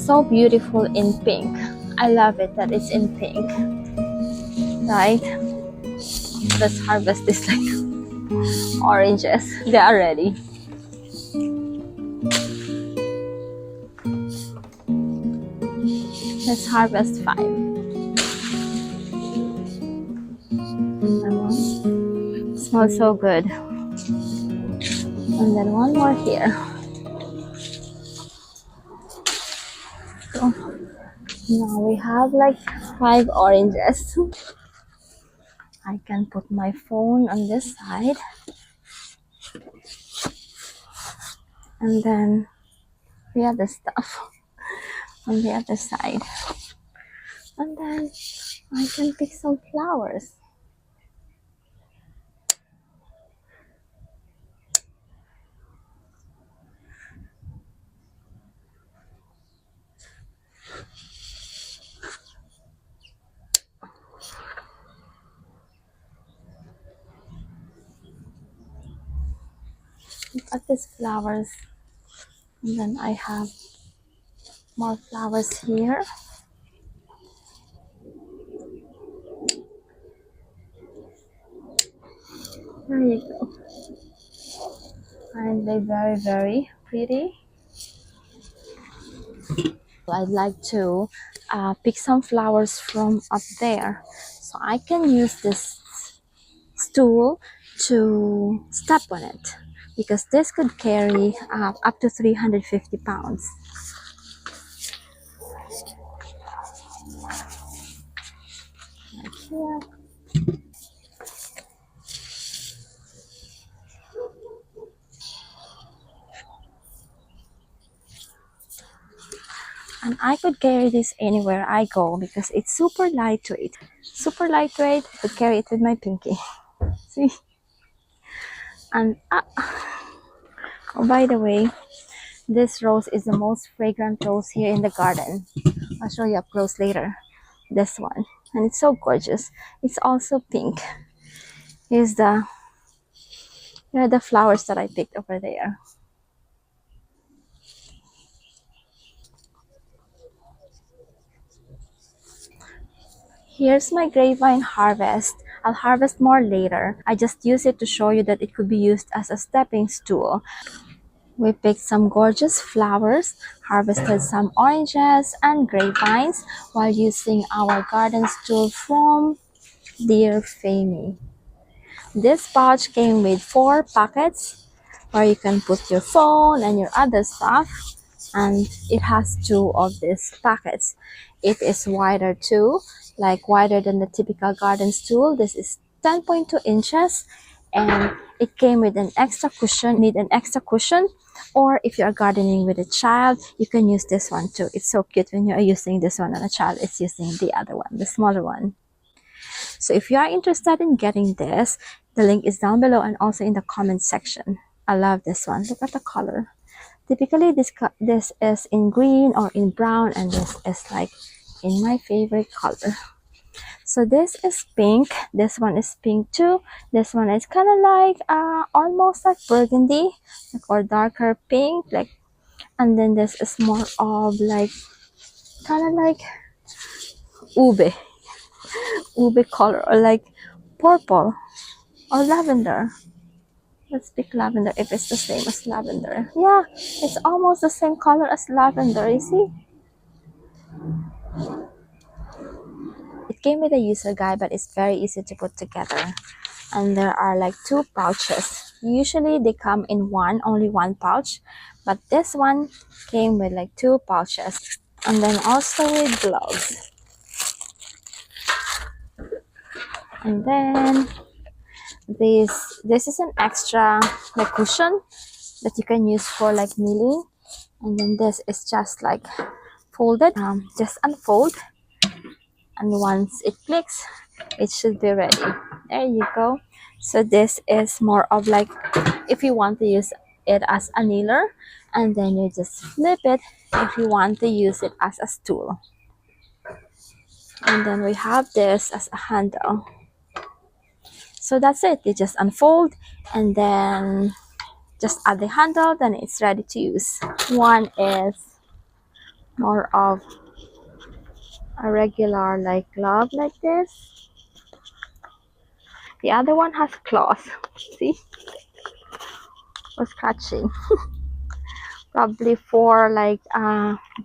So beautiful in pink. I love it that it's in pink, right? Let's harvest this like oranges. They are ready. Let's harvest 5. Smells so good. And then one more here. So now we have like 5 oranges. I can put my phone on this side. And then we have the stuff on the other side. And then I can pick some flowers. Look at these flowers. And then I have more flowers here. There you go. And they're very, very pretty. I'd like to pick some flowers from up there. So I can use this stool to step on it, because this could carry up to 350 pounds. Like here. And I could carry this anywhere I go because it's super lightweight. Super lightweight, I could carry it with my pinky. See? And oh, by the way, this rose is the most fragrant rose here in the garden. I'll show you up close later. This one. And it's so gorgeous. It's also pink. Here's the flowers that I picked over there. Here's my grapevine harvest. I'll harvest more later. I just use it to show you that it could be used as a stepping stool. We picked some gorgeous flowers, harvested some oranges and grapevines while using our garden stool from Dear Family. This pouch came with 4 pockets where you can put your phone and your other stuff, and it has 2 of these pockets. It is wider too, like wider than the typical garden stool. This is 10.2 inches and it came with an extra cushion. Need an extra cushion, or if you are gardening with a child, you can use this one too. It's so cute when you are using this one and a child is using the other one, the smaller one. So if you are interested in getting this, the link is down below and also in the comment section. I love this one. Look at the color. Typically this is in green or in brown, and this is like in my favorite color. So this is pink. This one is pink too. This one is kind of like almost like burgundy, like, or darker pink, like. And then this is more of like kind of like ube color, or like purple or lavender. Let's pick lavender if it's the same as lavender. Yeah, it's almost the same color as lavender, you see? It came with a user guide, but it's very easy to put together. And there are like 2 pouches. Usually they come in only one pouch, but this one came with like 2 pouches. And then also with gloves. And then this is an extra like cushion that you can use for like kneeling. And then this is just like folded, just unfold, and once it clicks, it should be ready. There you go. So this is more of like if you want to use it as a kneeler, and then you just flip it if you want to use it as a stool. And then we have this as a handle. So that's it. You just unfold and then just add the handle, then it's ready to use. One is more of a regular like glove like this. The other one has claws. See? For scratching. Probably for like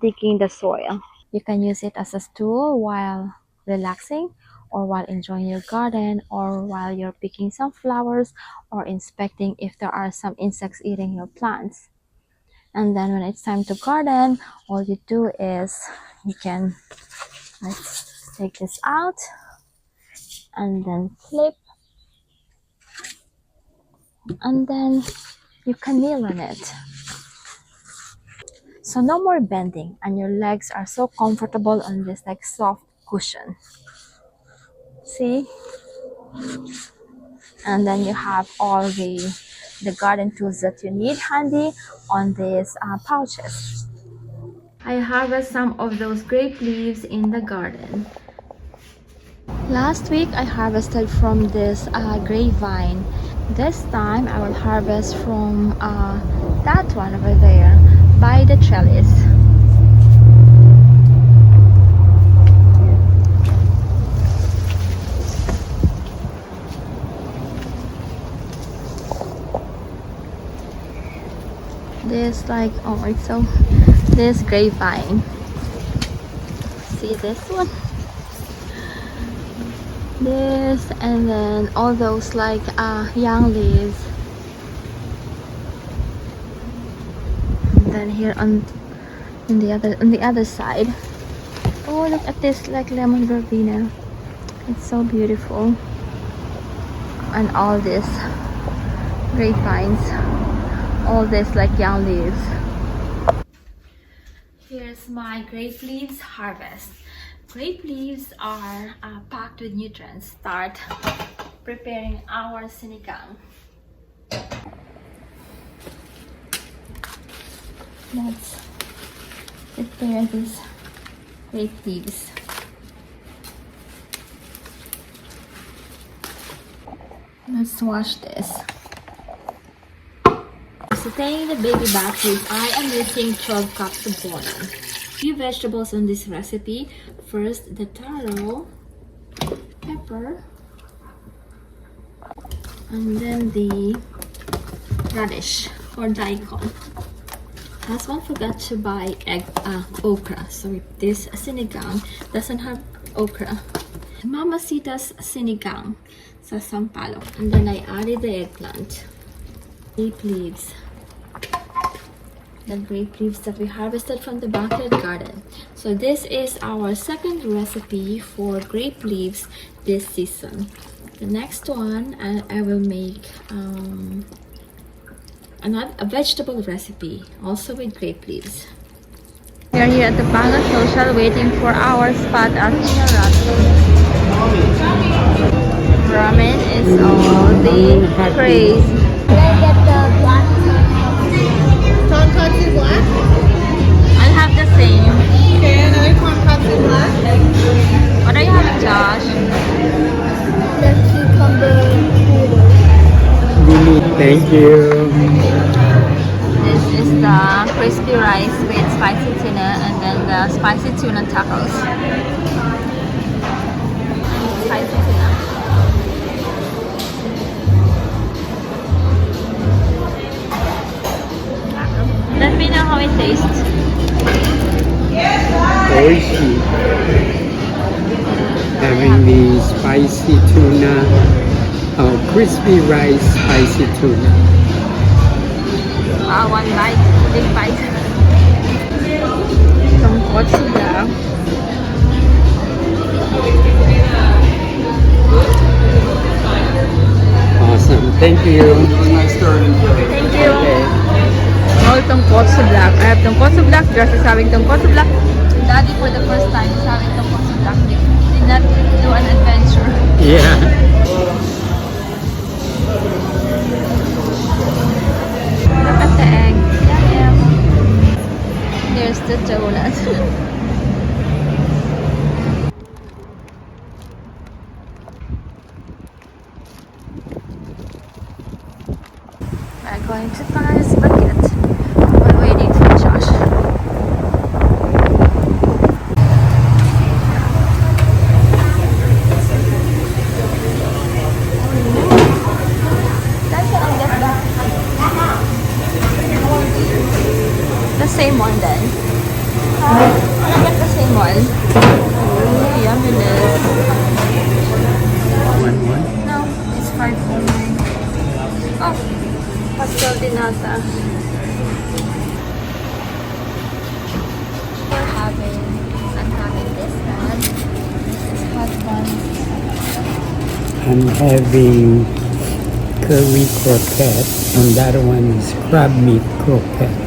digging the soil. You can use it as a stool while relaxing or while enjoying your garden or while you're picking some flowers or inspecting if there are some insects eating your plants. And then when it's time to garden, all you do is you can, let's take this out and then flip, and then you can kneel on it. So no more bending, and your legs are so comfortable on this like soft cushion. See? And then you have all the garden tools that you need handy on these pouches. I harvest some of those grape leaves in the garden. Last week I harvested from this grapevine. This time I will harvest from that one over there by the trellis. This like, oh, it's so, this grapevine. See this one? This, and then all those like young leaves. And then here on the other side. Oh, look at this like lemon verbena. It's so beautiful. And all this grapevines. All this like young leaves. Here's my grape leaves harvest. Grape leaves are packed with nutrients. Start preparing our sinigang. Let's prepare these grape leaves. Let's wash this. Sauteing the baby back ribs, I am using 12 cups of water. Few vegetables on this recipe. First, the taro, pepper, and then the radish or daikon. Husband forgot to buy okra, so this sinigang doesn't have okra. Mamacita's sinigang sa sampalok, and then I added the eggplant, grape leaves. The grape leaves that we harvested from the backyard garden. So this is our second recipe for grape leaves this season. The next one I will make a vegetable recipe also with grape leaves. We are here at the Panga Social waiting for our spot at ramen is all the craze. Can I get the black tonkatsu black? I'll have the same. Okay, another tonkatsu black. What are you having, Josh? The cucumber noodles. Thank you. This is the crispy rice with spicy tuna, and then the spicy tuna tacos. Spicy tuna. Let me know how it tastes. Oishi. Having the spicy tuna, crispy rice, spicy tuna. One bite, big bite. Tonkotsu daw. Awesome. Thank you. Thank you. All tonkotsu black. I have tonkotsu black. Josh is having tonkotsu black. Daddy for the first time is having tonkotsu black. Did not do an adventure. Yeah. Look at the egg. Yum. Here's the donut. We're going to Paris Baguette. We're waiting for Josh. same one then. I'll get the same one. Ooh, yumminess. One. No, it's 509. Oh, pastel de nata. I'm having this one. This is hot one. I'm having curry croquette, and that one is crab meat croquette.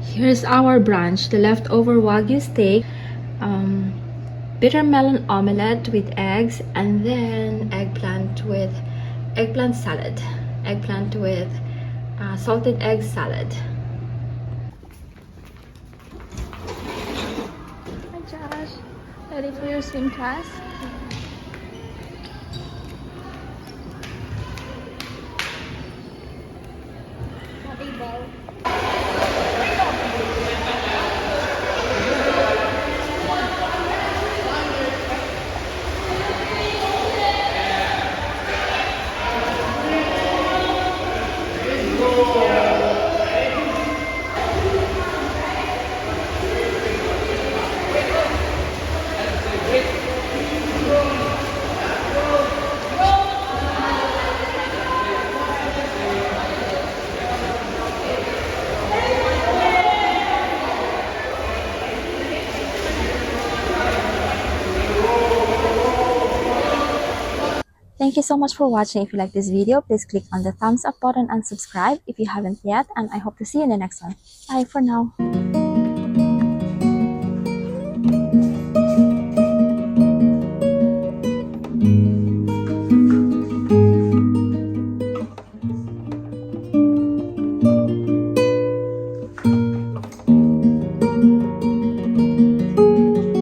Here's our brunch, the leftover Wagyu steak, bitter melon omelette with eggs, and then eggplant salad. Eggplant with salted egg salad. Hi Josh, ready for your swim class? Thank you so much for watching. If you like this video, please click on the thumbs up button and subscribe if you haven't yet. And I hope to see you in the next one. Bye for now.